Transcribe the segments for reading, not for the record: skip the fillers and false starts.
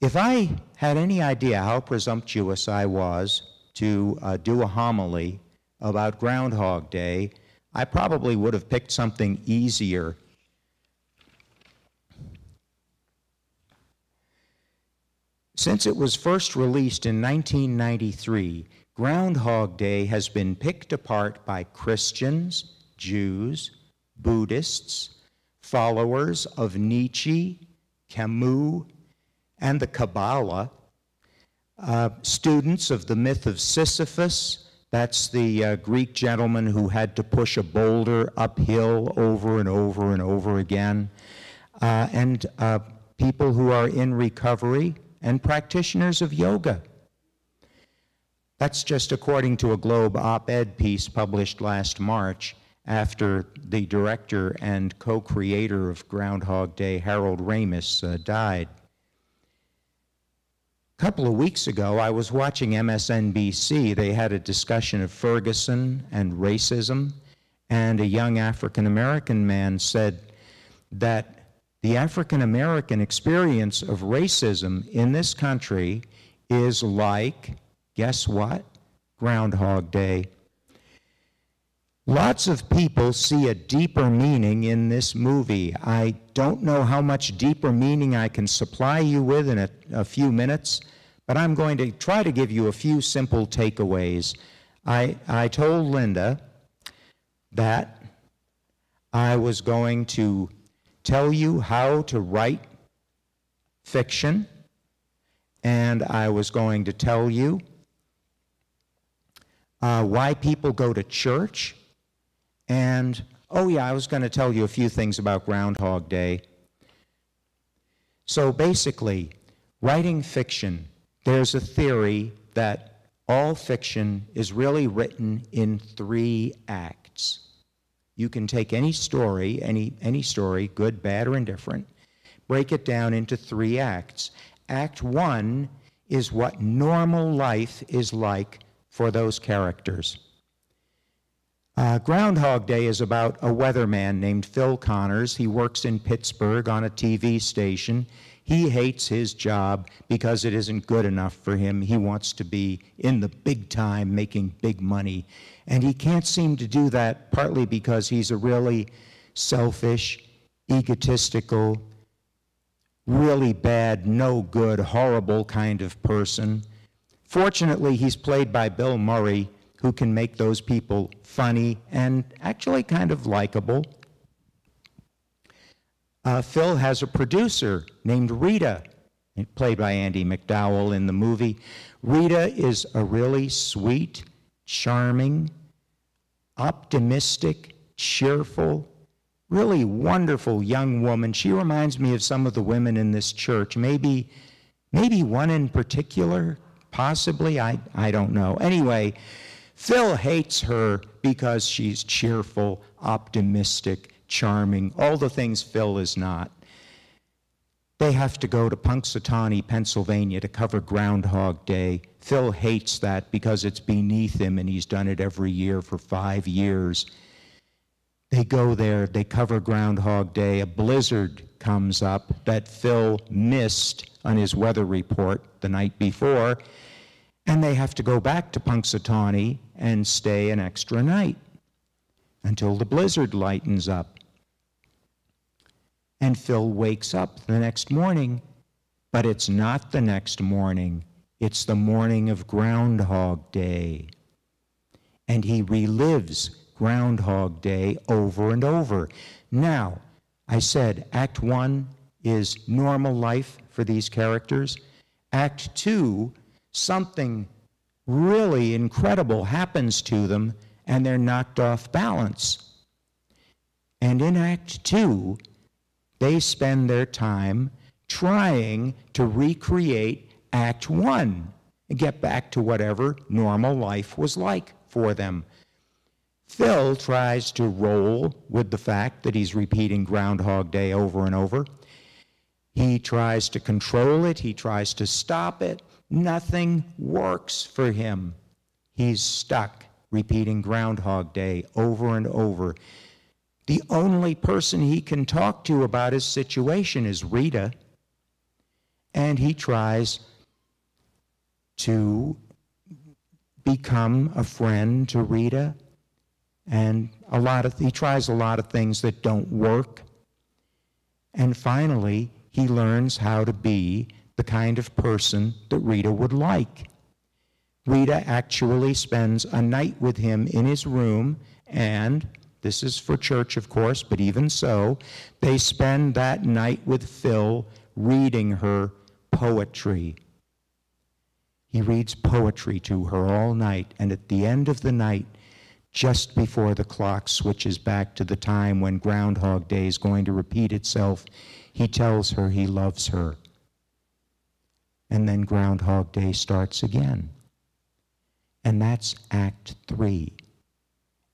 If I had any idea how presumptuous I was to do a homily about Groundhog Day, I probably would have picked something easier. Since it was first released in 1993, Groundhog Day has been picked apart by Christians, Jews, Buddhists, followers of Nietzsche, Camus, and the Kabbalah, students of the myth of Sisyphus, that's the Greek gentleman who had to push a boulder uphill over and over and over again, and people who are in recovery, and practitioners of yoga. That's just according to a Globe op-ed piece published last March after the director and co-creator of Groundhog Day, Harold Ramis, died. A couple of weeks ago, I was watching MSNBC. They had a discussion of Ferguson and racism, and a young African-American man said that the African-American experience of racism in this country is like, guess what? Groundhog Day. Lots of people see a deeper meaning in this movie. I don't know how much deeper meaning I can supply you with in a few minutes, but I'm going to try to give you a few simple takeaways. I told Linda that I was going to tell you how to write fiction, and I was going to tell you why people go to church, and, oh yeah, I was going to tell you a few things about Groundhog Day. So basically, writing fiction, there's a theory that all fiction is really written in 3 acts. You can take any story, any story, good, bad, or indifferent, break it down into 3 acts. Act 1 is what normal life is like for those characters. Groundhog Day is about a weatherman named Phil Connors. He works in Pittsburgh on a TV station. He hates his job because it isn't good enough for him. He wants to be in the big time, making big money. And he can't seem to do that, partly because he's a really selfish, egotistical, really bad, no good, horrible kind of person. Fortunately, he's played by Bill Murray, who can make those people funny and actually kind of likable. Phil has a producer named Rita, played by Andy McDowell in the movie. Rita is a really sweet, charming, optimistic, cheerful, really wonderful young woman. She reminds me of some of the women in this church, maybe one in particular, possibly, I don't know. Anyway, Phil hates her because she's cheerful, optimistic, charming, all the things Phil is not. They have to go to Punxsutawney, Pennsylvania to cover Groundhog Day. Phil hates that because it's beneath him and he's done it every year for 5 years. They go there, they cover Groundhog Day. A blizzard comes up that Phil missed on his weather report the night before, and they have to go back to Punxsutawney and stay an extra night until the blizzard lightens up. And Phil wakes up the next morning, but it's not the next morning. It's the morning of Groundhog Day. And he relives Groundhog Day over and over. Now, I said Act 1 is normal life for these characters. Act 2, something really incredible happens to them, and they're knocked off balance. And in Act 2, they spend their time trying to recreate Act 1 and get back to whatever normal life was like for them. Phil tries to roll with the fact that he's repeating Groundhog Day over and over. He tries to control it. He tries to stop it. Nothing works for him. He's stuck repeating Groundhog Day over and over. The only person he can talk to about his situation is Rita. and he tries to become a friend to Rita, and he tries a lot of things that don't work. And finally, he learns how to be the kind of person that Rita would like. Rita actually spends a night with him in his room, and this is for church, of course, but even so, they spend that night with Phil reading her poetry. He reads poetry to her all night, and at the end of the night, just before the clock switches back to the time when Groundhog Day is going to repeat itself, he tells her he loves her. And then Groundhog Day starts again. And that's Act 3.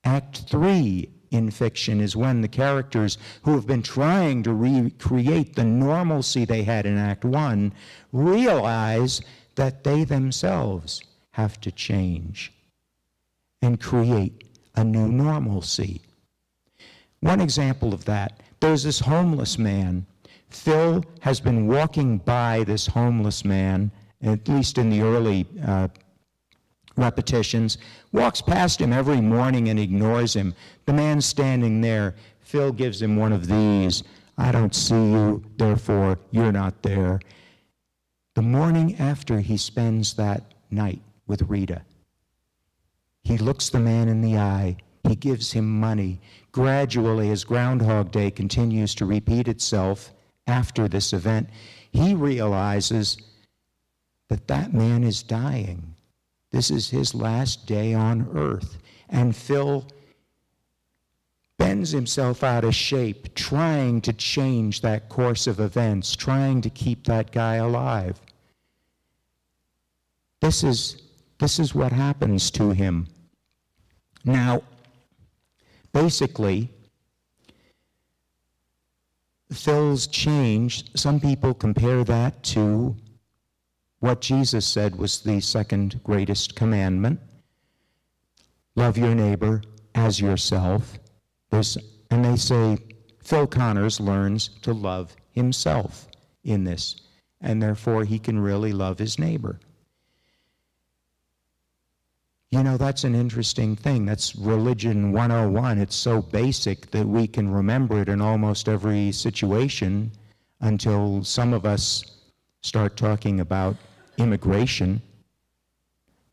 Act 3 in fiction is when the characters who have been trying to recreate the normalcy they had in Act 1 realize that they themselves have to change and create a new normalcy. One example of that, there's this homeless man. Phil has been walking by this homeless man, at least in the early repetitions, walks past him every morning and ignores him. The man's standing there. Phil gives him one of these. I don't see you, therefore you're not there. The morning after he spends that night with Rita, he looks the man in the eye. He gives him money. Gradually, as Groundhog Day continues to repeat itself after this event, he realizes that that man is dying. This is his last day on earth. And Phil bends himself out of shape, trying to change that course of events, trying to keep that guy alive. This is what happens to him. Now, basically, Phil's change, some people compare that to what Jesus said was the second greatest commandment. Love your neighbor as yourself. And they say Phil Connors learns to love himself in this, and therefore he can really love his neighbor. You know, that's an interesting thing. That's religion 101. It's so basic that we can remember it in almost every situation until some of us start talking about immigration,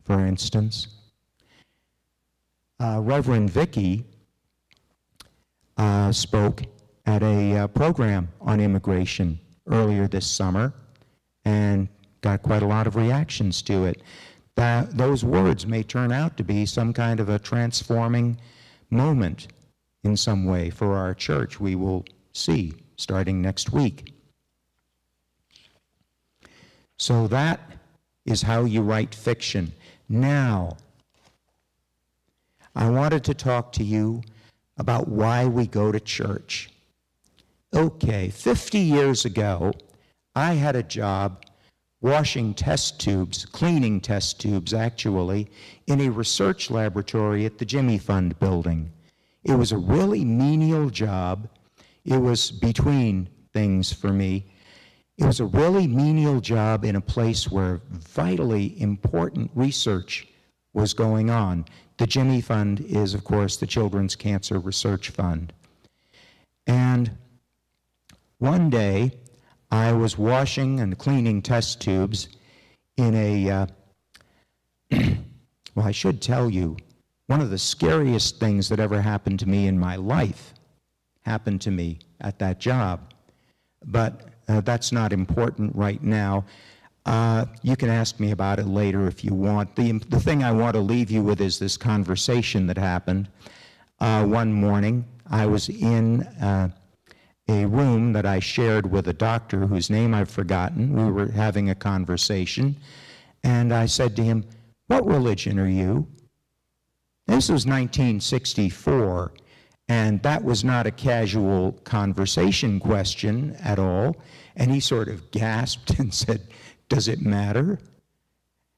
for instance. Reverend Vicky spoke at a program on immigration earlier this summer and got quite a lot of reactions to it. Those words may turn out to be some kind of a transforming moment in some way for our church. We will see starting next week. So that is how you write fiction. Now, I wanted to talk to you about why we go to church. Okay, 50 years ago, I had a job washing test tubes, cleaning test tubes actually, in a research laboratory at the Jimmy Fund building. It was a really menial job. It was between things for me. It was a really menial job in a place where vitally important research was going on. The Jimmy Fund is, of course, the Children's Cancer Research Fund. And one day, I was washing and cleaning test tubes in a, well, I should tell you, one of the scariest things that ever happened to me in my life happened to me at that job. But that's not important right now. You can ask me about it later if you want. The thing I want to leave you with is this conversation that happened. One morning, I was in a room that I shared with a doctor whose name I've forgotten. We were having a conversation, and I said to him, "What religion are you?" This was 1964, and that was not a casual conversation question at all. And he sort of gasped and said, "Does it matter?"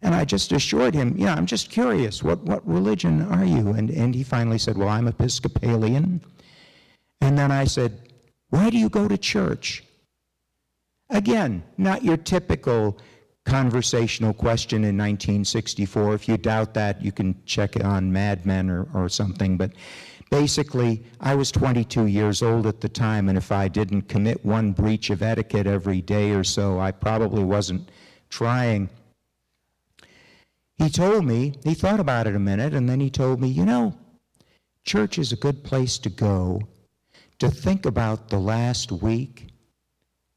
And I just assured him, "Yeah, I'm just curious, what religion are you?" And he finally said, "Well, I'm Episcopalian." And then I said, "Why do you go to church?" Again, not your typical conversational question in 1964. If you doubt that, you can check it on Mad Men or something. But basically, I was 22 years old at the time, and if I didn't commit one breach of etiquette every day or so, I probably wasn't trying. He told me, he thought about it a minute, and then he told me, you know, church is a good place to go to think about the last week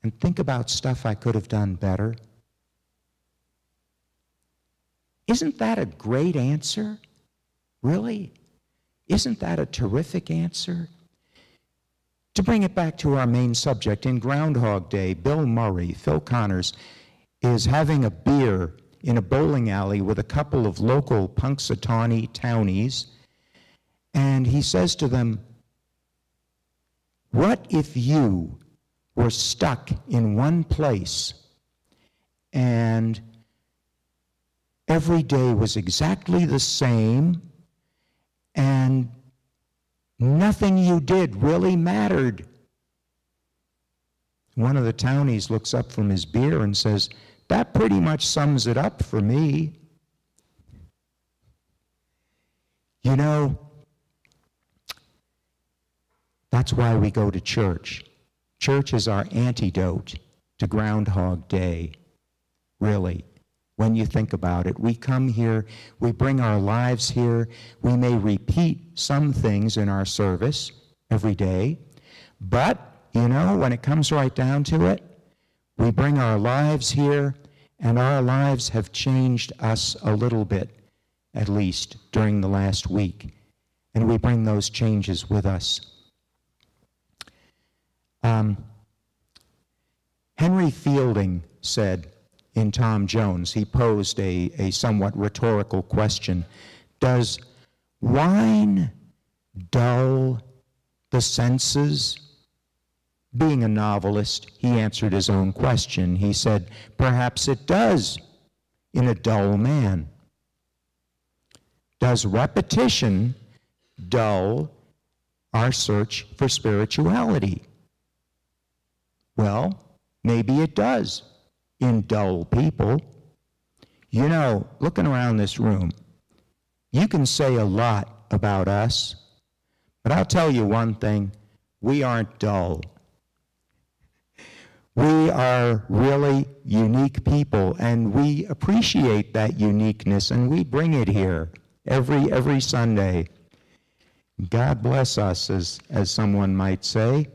and think about stuff I could have done better. Isn't that a great answer? Really? Isn't that a terrific answer? To bring it back to our main subject, in Groundhog Day, Bill Murray, Phil Connors, is having a beer in a bowling alley with a couple of local Punxsutawney townies, and he says to them, what if you were stuck in one place and every day was exactly the same and nothing you did really mattered? One of the townies looks up from his beer and says, that pretty much sums it up for me. You know, that's why we go to church. Church is our antidote to Groundhog Day, really. When you think about it, we come here, we bring our lives here, we may repeat some things in our service every day, but, you know, when it comes right down to it, we bring our lives here, and our lives have changed us a little bit, at least during the last week, and we bring those changes with us. Henry Fielding said in Tom Jones, he posed a somewhat rhetorical question, does wine dull the senses? Being a novelist, he answered his own question. He said, perhaps it does in a dull man. Does repetition dull our search for spirituality? Well, maybe it does in dull people. You know, looking around this room, you can say a lot about us, but I'll tell you one thing, we aren't dull. We are really unique people, and we appreciate that uniqueness, and we bring it here every Sunday. God bless us, as someone might say.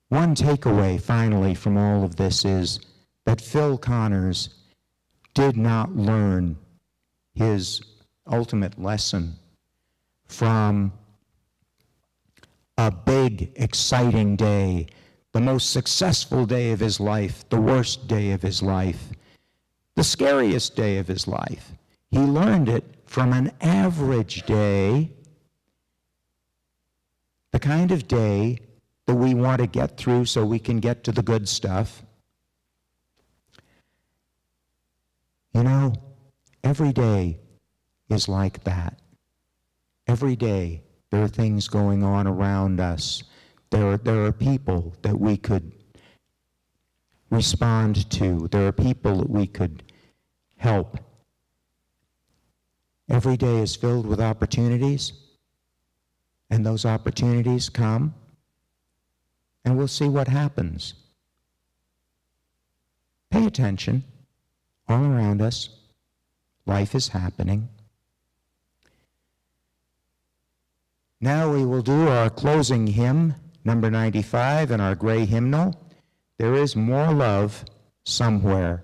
One takeaway, finally, from all of this is that Phil Connors did not learn his ultimate lesson from a big, exciting day, the most successful day of his life, the worst day of his life, the scariest day of his life. He learned it from an average day, the kind of day that we want to get through so we can get to the good stuff. You know, every day is like that. Every day there are things going on around us. There are people that we could respond to. There are people that we could help. Every day is filled with opportunities, and those opportunities come, and we'll see what happens. Pay attention. All around us, life is happening. Now we will do our closing hymn, number 95, in our gray hymnal. There is more love somewhere.